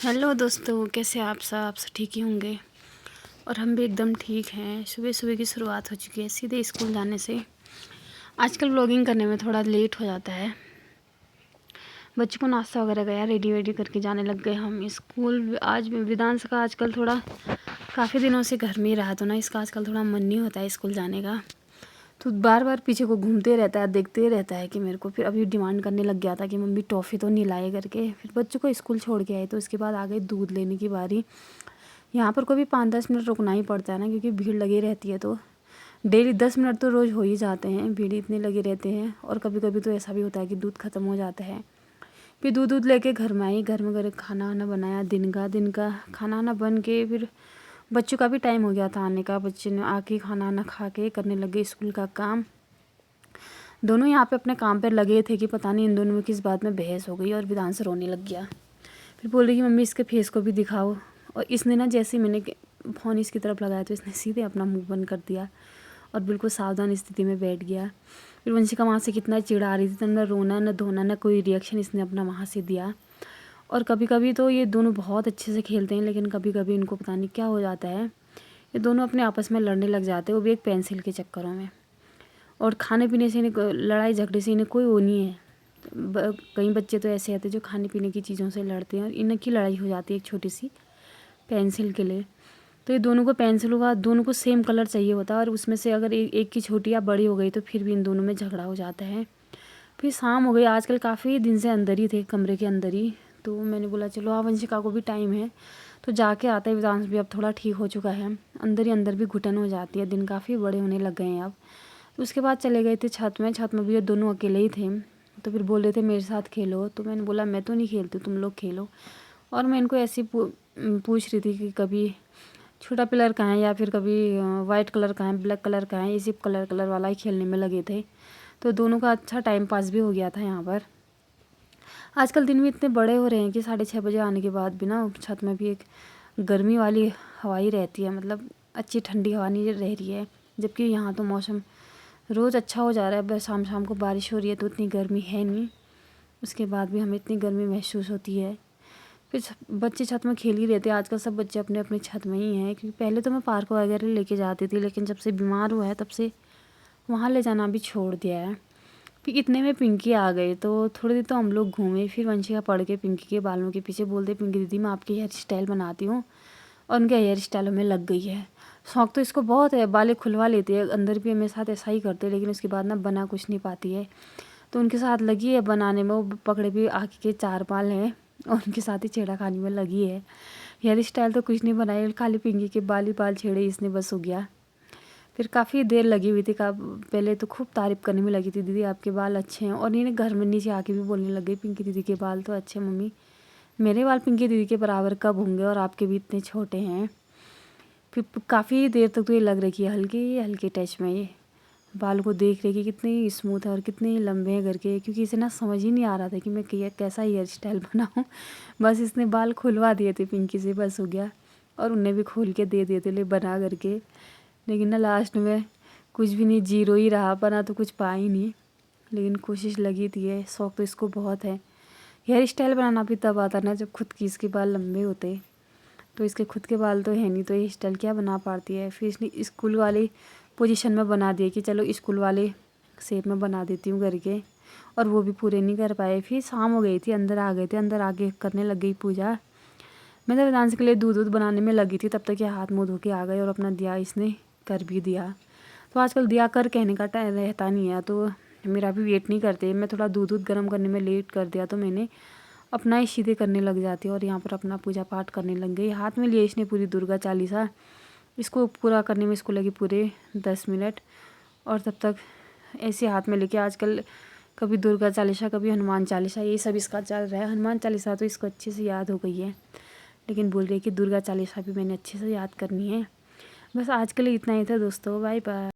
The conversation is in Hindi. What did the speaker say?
हेलो दोस्तों, कैसे आप सब ठीक ही होंगे। और हम भी एकदम ठीक हैं। सुबह सुबह की शुरुआत हो चुकी है सीधे स्कूल जाने से। आजकल व्लॉगिंग करने में थोड़ा लेट हो जाता है। बच्चों को नाश्ता वगैरह गया, रेडी वेडी करके जाने लग गए हम स्कूल। आज वेदांश का आजकल थोड़ा काफ़ी दिनों से घर में ही रहा, तो ना इसका आजकल थोड़ा मन नहीं होता है स्कूल जाने का। तो बार बार पीछे को घूमते रहता है, देखते रहता है कि मेरे को। फिर अभी डिमांड करने लग गया था कि मम्मी टॉफ़ी तो नहीं लाए करके। फिर बच्चों को स्कूल छोड़ के आए, तो उसके बाद आ गई दूध लेने की बारी। यहाँ पर को भी 5-10 मिनट रुकना ही पड़ता है ना, क्योंकि भीड़ लगी रहती है। तो डेली 10 मिनट तो रोज़ हो ही जाते हैं, भीड़ इतने लगे रहते हैं। और कभी कभी तो ऐसा भी होता है कि दूध ख़त्म हो जाता है। फिर दूध लेके घर में आई, घर में खाना वाना बनाया। दिन का खाना वाना बन के फिर बच्चों का भी टाइम हो गया था आने का। बच्चे ने आके खाना वाना खा के करने लगे स्कूल का काम। दोनों यहाँ पे अपने काम पर लगे थे कि पता नहीं इन दोनों में किस बात में बहस हो गई और वेदांश रोने लग गया। फिर बोल रही कि मम्मी इसके फेस को भी दिखाओ। और इसने ना, जैसे मैंने फ़ोन इसकी तरफ लगाया तो इसने सीधे अपना मुंह बंद कर दिया और बिल्कुल सावधान स्थिति में बैठ गया। फिर वंशिका वहाँ से कितना चिढ़ा रही थी, तो ना रोना न धोना न कोई रिएक्शन इसने अपना वहाँ से दिया। और कभी कभी तो ये दोनों बहुत अच्छे से खेलते हैं, लेकिन कभी कभी इनको पता नहीं क्या हो जाता है, ये दोनों अपने आपस में लड़ने लग जाते हैं, वो भी एक पेंसिल के चक्करों में। और खाने पीने से इन्हें, लड़ाई झगड़े से इन्हें कोई वो नहीं है। कई बच्चे तो ऐसे आते हैं जो खाने पीने की चीज़ों से लड़ते हैं, और इनकी लड़ाई हो जाती है एक छोटी सी पेंसिल के लिए। तो ये दोनों को पेंसिल होगा, दोनों को सेम कलर चाहिए होता है, और उसमें से अगर एक की छोटी या बड़ी हो गई तो फिर भी इन दोनों में झगड़ा हो जाता है। फिर शाम हो गई, आजकल काफ़ी दिन से अंदर ही थे, कमरे के अंदर ही। तो मैंने बोला चलो वंशिका को भी टाइम है तो जाके आता है। वेदांश भी अब थोड़ा ठीक हो चुका है, अंदर ही अंदर भी घुटन हो जाती है, दिन काफ़ी बड़े होने लग गए हैं अब। तो उसके बाद चले गए थे छत में भी ये दोनों अकेले ही थे। तो फिर बोल रहे थे मेरे साथ खेलो, तो मैंने बोला मैं तो नहीं खेलती, तुम लोग खेलो। और मैं इनको ऐसी पूछ रही थी कि कभी छोटा पिलर कहाँ है, या फिर कभी वाइट कलर का है, ब्लैक कलर का है, इसी कलर वाला ही खेलने में लगे थे। तो दोनों का अच्छा टाइम पास भी हो गया था यहाँ पर। आजकल दिन भी इतने बड़े हो रहे हैं कि 6:30 बजे आने के बाद भी ना छत में भी एक गर्मी वाली हवा ही रहती है, मतलब अच्छी ठंडी हवा नहीं रह रही है। जबकि यहाँ तो मौसम रोज़ अच्छा हो जा रहा है, बस शाम शाम को बारिश हो रही है तो इतनी गर्मी है नहीं। उसके बाद भी हमें इतनी गर्मी महसूस होती है। फिर बच्चे छत में खेल ही रहते हैं, आजकल सब बच्चे अपने अपने छत में ही हैं। क्योंकि पहले तो मैं पार्क वगैरह लेके जाती थी, लेकिन जब से बीमार हुआ है तब से वहाँ ले जाना भी छोड़ दिया है। फिर इतने में पिंकी आ गई, तो थोड़ी देर तो हम लोग घूमे। फिर वंशिका पड़ के पिंकी के बालों के पीछे बोलते, पिंकी दीदी मैं आपकी हेयर स्टाइल बनाती हूँ। और उनके हेयर स्टाइलों में लग गई है। शौक तो इसको बहुत है, बालें खुलवा लेती है, अंदर भी मेरे साथ ऐसा ही करते, लेकिन उसके बाद ना बना कुछ नहीं पाती है। तो उनके साथ लगी है बनाने में, वो पकड़े भी आँख के 4 बाल हैं और उनके साथ ही छेड़ाखानी में लगी है। हेयर स्टाइल तो कुछ नहीं बनाई, खाली पिंकी के बाल ही बाल छेड़े इसने, बस हो गया। फिर काफ़ी देर लगी हुई थी, पहले तो खूब तारीफ़ करने में लगी थी, दीदी आपके बाल अच्छे हैं। और इन्हें घर में नीचे आके भी बोलने लग गई, पिंकी दीदी के बाल तो अच्छे मम्मी, मेरे बाल पिंकी दीदी के बराबर कब होंगे, और आपके भी इतने छोटे हैं। फिर काफ़ी देर तक तो ये लग रही है हल्के हल्के टच में, ये बाल को देख रही कि कितने स्मूथ है और कितने लंबे हैं करके। क्योंकि इसे ना समझ ही नहीं आ रहा था कि मैं कैसा हेयर स्टाइल बनाऊँ। बस इसने बाल खुलवा दिए थे पिंकी से, बस हो गया। और उन्हें भी खोल के दे दिए थे ले बना करके। लेकिन ना लास्ट में कुछ भी नहीं, जीरो ही रहा, बना तो कुछ पा ही नहीं। लेकिन कोशिश लगी थी है, शौक तो इसको बहुत है। हेयर स्टाइल बनाना भी तब आता ना जब खुद की इसके बाल लंबे होते। तो इसके खुद के बाल तो है नहीं, तो ये स्टाइल क्या बना पाती है। फिर इसने स्कूल वाली पोजीशन में बना दिया कि चलो स्कूल वाले शेप में बना देती हूँ करके। और वो भी पूरे नहीं कर पाए। फिर शाम हो गई थी, अंदर आ गए थे, अंदर आके करने लग गई पूजा। मैं तो वेदांश के लिए दूध बनाने में लगी थी, तब तक ये हाथ मुँह धो के आ गए और अपना दिया इसने कर भी दिया। तो आजकल दिया कर कहने का टाइम रहता नहीं है, तो मेरा भी वेट नहीं करते। मैं थोड़ा दूध गर्म करने में लेट कर दिया तो मैंने अपना ही सीधे करने लग जाती है, और यहाँ पर अपना पूजा पाठ करने लग गई। हाथ में लिए इसने पूरी दुर्गा चालीसा, इसको पूरा करने में इसको लगी पूरे 10 मिनट। और तब तक ऐसे हाथ में लेके आजकल कभी दुर्गा चालीसा कभी हनुमान चालीसा, ये सब इसका चल रहा है। हनुमान चालीसा तो इसको अच्छे से याद हो गई है, लेकिन बोल रही है कि दुर्गा चालीसा भी मैंने अच्छे से याद करनी है। बस आज के लिए इतना ही था दोस्तों, बाय बाय।